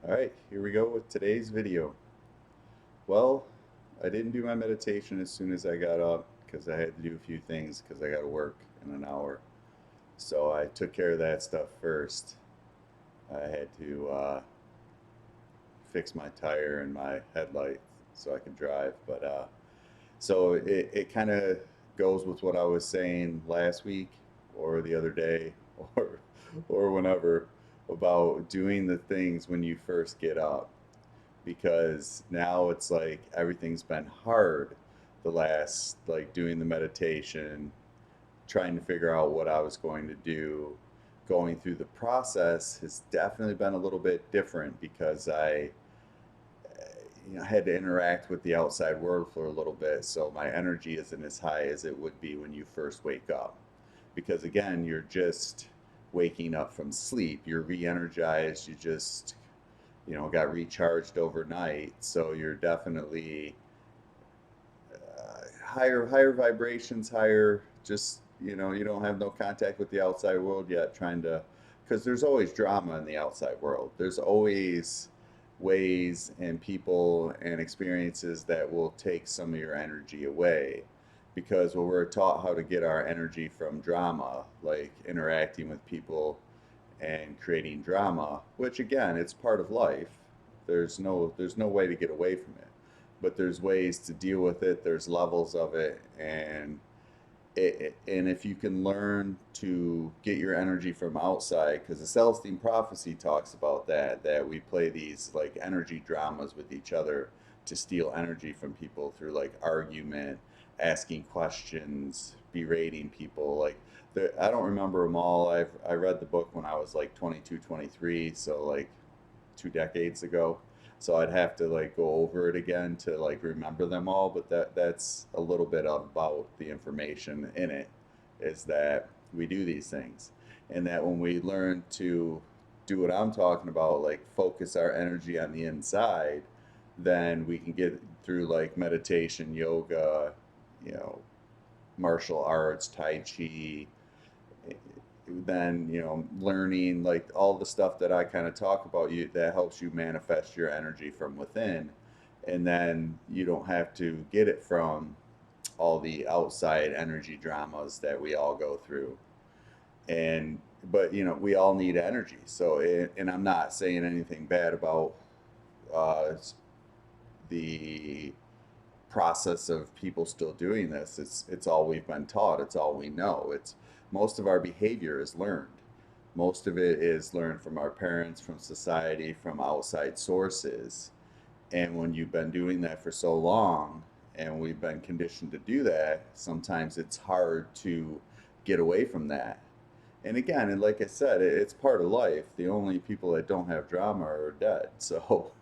Alright, here we go with today's video. Well, I didn't do my meditation as soon as I got up because I had to do a few things because I got to work in an hour. So I took care of that stuff first. I had to fix my tire and my headlight so I could drive. So it kind of goes with what I was saying last week or the other day or or whenever about doing the things when you first get up, because now it's like everything's been hard the last, like doing the meditation, trying to figure out what I was going to do. Going through the process has definitely been a little bit different because I had to interact with the outside world for a little bit, so my energy isn't as high as it would be when you first wake up. Because again, you're just waking up from sleep, you're re-energized, you just got recharged overnight, so you're definitely higher vibrations, higher, just you don't have no contact with the outside world yet, trying to, because there's always drama in the outside world. There's always ways and people and experiences that will take some of your energy away, because when we're taught how to get our energy from drama, like interacting with people and creating drama, which again, it's part of life. There's no way to get away from it. But there's ways to deal with it. There's levels of it, and if you can learn to get your energy from outside, because the Celestine prophecy talks about that we play these like energy dramas with each other to steal energy from people through like argument, asking questions, berating people. Like I don't remember them all. I read the book when I was like 22, 23, so like 2 decades ago. So I'd have to like go over it again to like remember them all, but that's a little bit about the information in it, is that we do these things, and that when we learn to do what I'm talking about, like focus our energy on the inside, then we can get through like meditation, yoga, you know, martial arts, tai chi, then learning like all the stuff that I kind of talk about, you that helps you manifest your energy from within, and then you don't have to get it from all the outside energy dramas that we all go through. And but we all need energy, so and I'm not saying anything bad about uh, the process of people still doing this. It's all we've been taught. It's all we know. It's most of our behavior is learned. Most of it is learned from our parents, from society, from outside sources. And when you've been doing that for so long, and we've been conditioned to do that, sometimes it's hard to get away from that. And again, and like I said, it's part of life. The only people that don't have drama are dead. So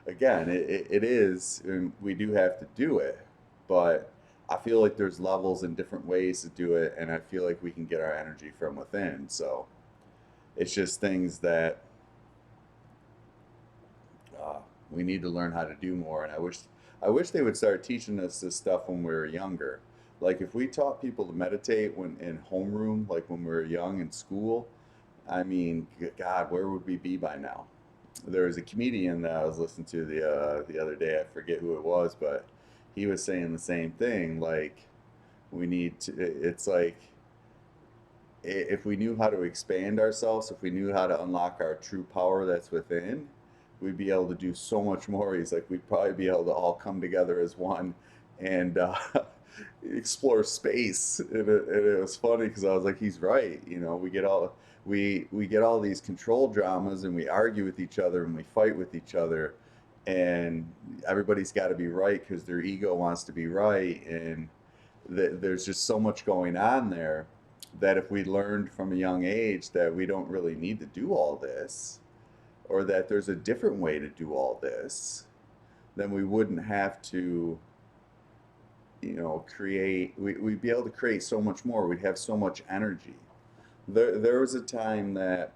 again, it is, and we do have to do it, but I feel like there's levels and different ways to do it, and I feel like we can get our energy from within. So it's just things that uh, we need to learn how to do more. And I wish they would start teaching us this stuff when we were younger. Like if we taught people to meditate when in homeroom, like when we were young in school, I mean, God, where would we be by now? There was a comedian that I was listening to the other day. I forget who it was, but he was saying the same thing. Like we need to. It's like if we knew how to expand ourselves, if we knew how to unlock our true power that's within, we'd be able to do so much more. He's like, we'd probably be able to all come together as one and explore space. And it was funny because I was like, he's right. We get all these control dramas, and we argue with each other, and we fight with each other, and everybody's got to be right because their ego wants to be right, and there's just so much going on there, that if we learned from a young age that we don't really need to do all this, or that there's a different way to do all this, then we wouldn't have to, we'd be able to create so much more. We'd have so much energy. There was a time that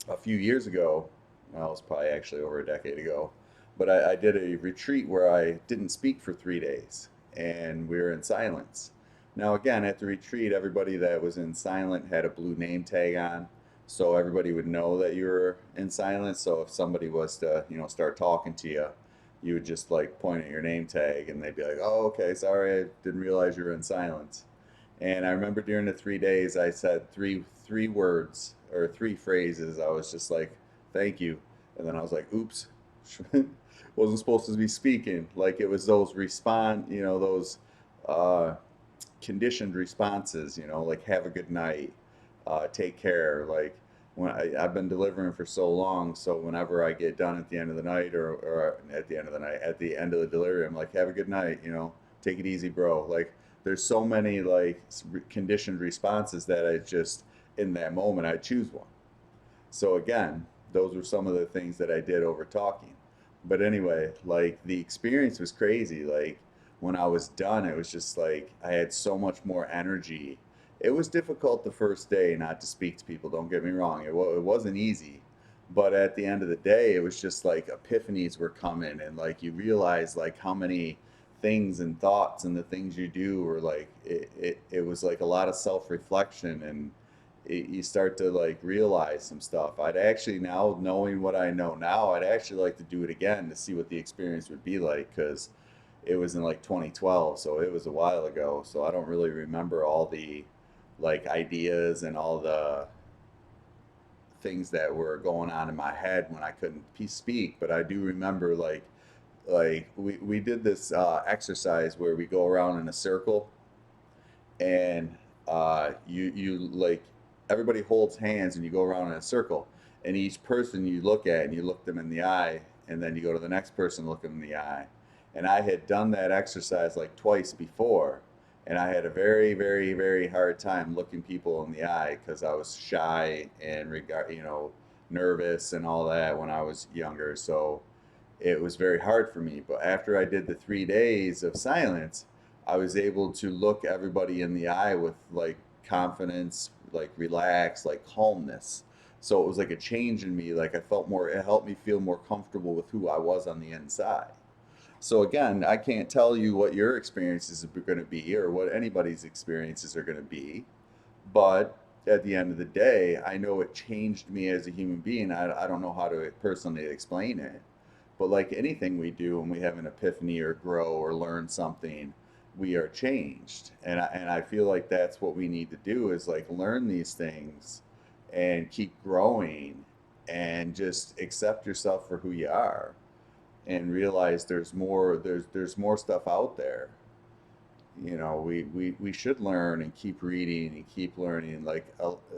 a few years ago, well, it was probably actually over a decade ago, but I did a retreat where I didn't speak for 3 days, and we were in silence. Now, again, at the retreat, everybody that was in silent had a blue name tag on, so everybody would know that you were in silence. So if somebody was to, start talking to you, you would just like point at your name tag and they'd be like, "Oh, okay, sorry, I didn't realize you were in silence." And I remember during the 3 days, I said three words or three phrases. I was just like, "Thank you," and then I was like, "Oops, wasn't supposed to be speaking." Like it was those those uh, conditioned responses. Like "Have a good night," "Take care." Like I've been delivering for so long, so whenever I get done at the end of the night, or at the end of the night, at the end of the delivery, I'm like, "Have a good night," "Take it easy, bro." Like there's so many like conditioned responses that I just in that moment I choose one. So again, those were some of the things that I did over talking. But anyway, like the experience was crazy. Like when I was done, it was just like I had so much more energy. It was difficult the first day not to speak to people, don't get me wrong. It wasn't easy. But at the end of the day, it was just like epiphanies were coming, and like you realize like how many things and thoughts and the things you do were like it was like a lot of self-reflection, and you start to like realize some stuff. I'd actually, now knowing what I know now, I'd actually like to do it again to see what the experience would be like, because it was in like 2012, so it was a while ago. So I don't really remember all the like ideas and all the things that were going on in my head when I couldn't speak, but I do remember like we did this exercise where we go around in a circle, and you like everybody holds hands and you go around in a circle, and each person you look at and you look them in the eye, and then you go to the next person, look them in the eye. And I had done that exercise like twice before, and I had a very very very hard time looking people in the eye because I was shy and nervous and all that when I was younger. So it was very hard for me. But after I did the 3 days of silence, I was able to look everybody in the eye with like confidence, like relax, like calmness. So it was like a change in me. Like I felt more, it helped me feel more comfortable with who I was on the inside. So again, I can't tell you what your experiences are going to be or what anybody's experiences are going to be, but at the end of the day, I know it changed me as a human being. I don't know how to personally explain it, but like anything we do, when we have an epiphany or grow or learn something, we are changed. And I feel like that's what we need to do, is like learn these things and keep growing and just accept yourself for who you are and realize there's more stuff out there. We should learn and keep reading and keep learning. Like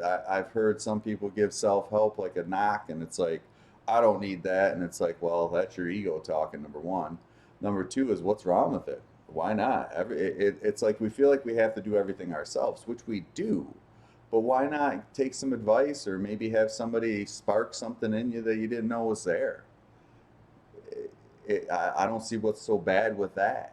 I've heard some people give self-help like a knock, and it's like, I don't need that. And it's like, well, that's your ego talking, number one. Number two is, what's wrong with it? Why not? It's like we feel like we have to do everything ourselves, which we do. But why not take some advice, or maybe have somebody spark something in you that you didn't know was there? I don't see what's so bad with that.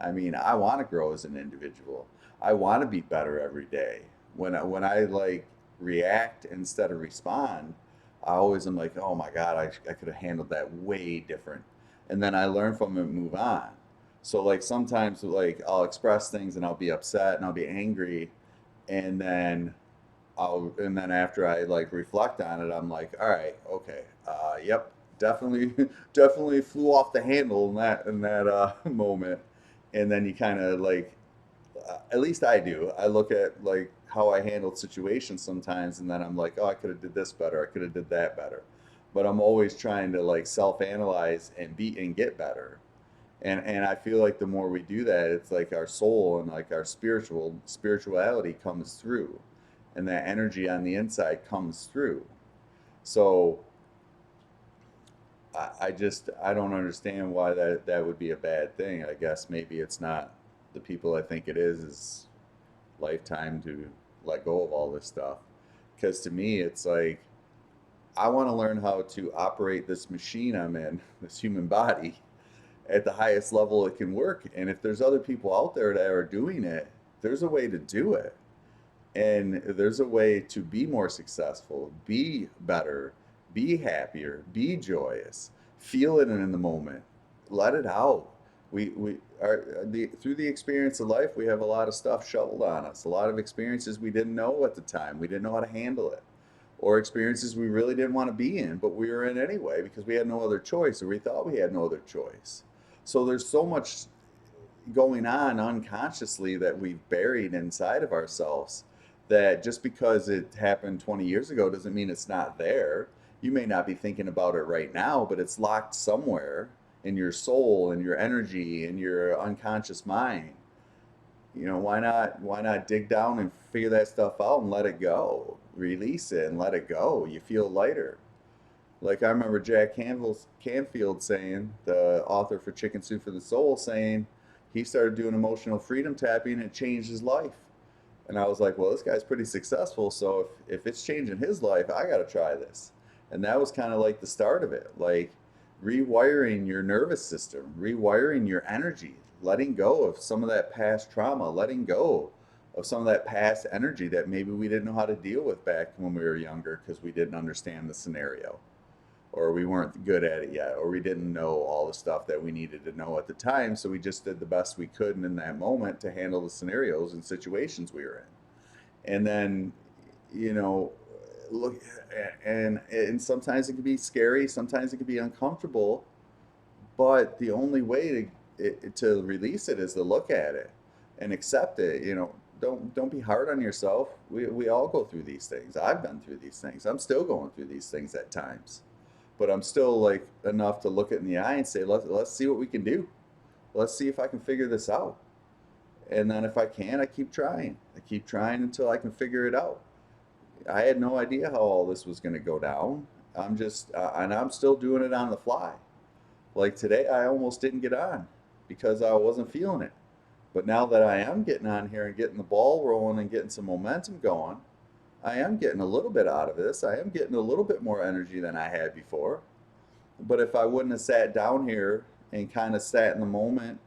I mean, I want to grow as an individual. I want to be better every day. When I like react instead of respond, I always am like, oh my God, I could have handled that way different. And then I learn from it and move on. So like sometimes like I'll express things and I'll be upset and I'll be angry, and then and then after I like reflect on it, I'm like, all right, okay, yep, definitely, definitely flew off the handle in that moment. And then you kind of like, at least I do. I look at like how I handled situations sometimes, and then I'm like, oh, I could have did this better. I could have did that better. But I'm always trying to like self-analyze and be and get better. And I feel like the more we do that, it's like our soul and like our spirituality comes through, and that energy on the inside comes through. So I don't understand why that would be a bad thing. I guess maybe it's not the people I think it is lifetime to let go of all this stuff. Because to me, it's like I want to learn how to operate this machine I'm in, this human body, at the highest level it can work. And if there's other people out there that are doing it, there's a way to do it. And there's a way to be more successful, be better, be happier, be joyous, feel it in the moment, let it out. We are through the experience of life, we have a lot of stuff shoveled on us, a lot of experiences we didn't know at the time. We didn't know how to handle it. or experiences we really didn't want to be in, but we were in anyway because we had no other choice, or we thought we had no other choice. So there's so much going on unconsciously that we've buried inside of ourselves, that just because it happened 20 years ago doesn't mean it's not there. You may not be thinking about it right now, but it's locked somewhere in your soul and your energy and your unconscious mind. Why not dig down and figure that stuff out and let it go, release it and let it go. You feel lighter. Like I remember Jack Canfield saying, the author for Chicken Soup for the Soul, saying he started doing emotional freedom tapping and it changed his life. And I was like, well, this guy's pretty successful, so if it's changing his life, I got to try this. And that was kind of like the start of it, like rewiring your nervous system, rewiring your energy, letting go of some of that past trauma, letting go of some of that past energy that maybe we didn't know how to deal with back when we were younger because we didn't understand the scenario, or we weren't good at it yet, or we didn't know all the stuff that we needed to know at the time. So we just did the best we could in that moment to handle the scenarios and situations we were in. And then, you know, look, and sometimes it can be scary, sometimes it can be uncomfortable, but the only way to release it is to look at it and accept it. Don't be hard on yourself. We all go through these things. I've been through these things. I'm still going through these things at times, but I'm still like enough to look it in the eye and say, let's see what we can do. Let's see if I can figure this out. And then if I can, I keep trying. I keep trying until I can figure it out. I had no idea how all this was going to go down. And I'm still doing it on the fly. Like today, I almost didn't get on because I wasn't feeling it. But now that I am getting on here and getting the ball rolling and getting some momentum going, I am getting a little bit out of this. I am getting a little bit more energy than I had before. But if I wouldn't have sat down here and kind of sat in the moment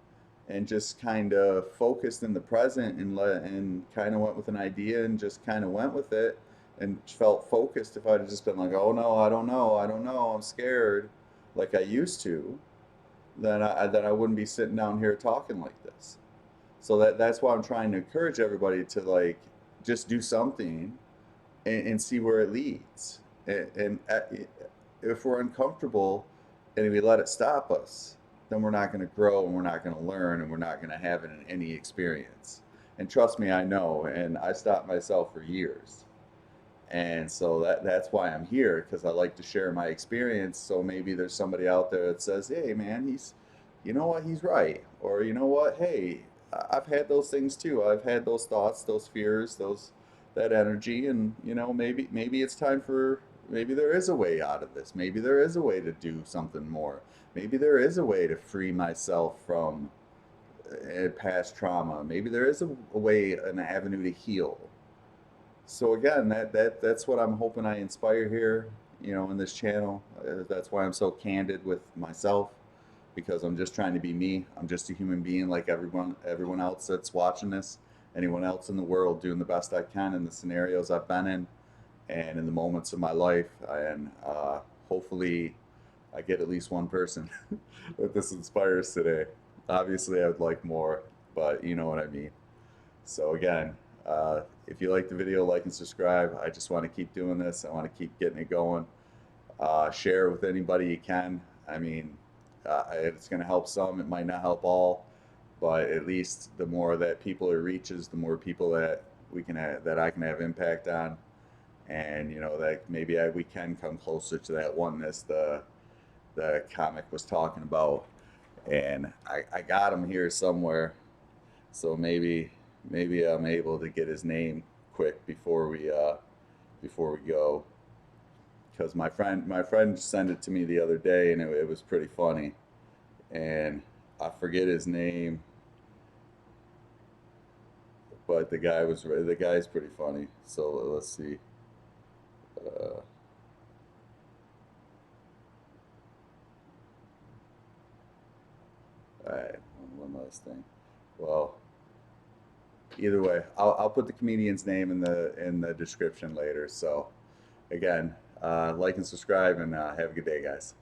and just kind of focused in the present and kind of went with an idea and just kind of went with it and felt focused, if I'd have just been like, oh no, I don't know, I'm scared, like I used to, then I wouldn't be sitting down here talking like this. So that's why I'm trying to encourage everybody to like just do something and see where it leads. And if we're uncomfortable and we let it stop us, then we're not going to grow and we're not going to learn and we're not going to have any experience. And trust me, I know. And I stopped myself for years. And so that's why I'm here, because I like to share my experience. So maybe there's somebody out there that says, hey, man, you know what, he's right. Or, you know what, hey, I've had those things too. I've had those thoughts, those fears, that energy. And, maybe it's time for, maybe there is a way out of this. Maybe there is a way to do something more. Maybe there is a way to free myself from past trauma. Maybe there is a way, an avenue to heal. So again, that's what I'm hoping I inspire here, in this channel. That's why I'm so candid with myself, because I'm just trying to be me. I'm just a human being like everyone else that's watching this, anyone else in the world, doing the best I can in the scenarios I've been in and in the moments of my life. And hopefully I get at least one person that this inspires today. Obviously, I would like more, but you know what I mean. So again, if you like the video, like and subscribe. I just want to keep doing this. I want to keep getting it going. Share with anybody you can. I mean, it's going to help some. It might not help all, but at least the more that people it reaches, the more people that that I can have impact on, and that maybe we can come closer to that oneness the comic was talking about. And I got him here somewhere, so maybe I'm able to get his name quick before we go, because my friend sent it to me the other day and it was pretty funny, and I forget his name, but the guy's pretty funny. So let's see. Uh, all right, one last thing. Well, either way, I'll put the comedian's name in the description later. So again, like and subscribe, and have a good day, guys.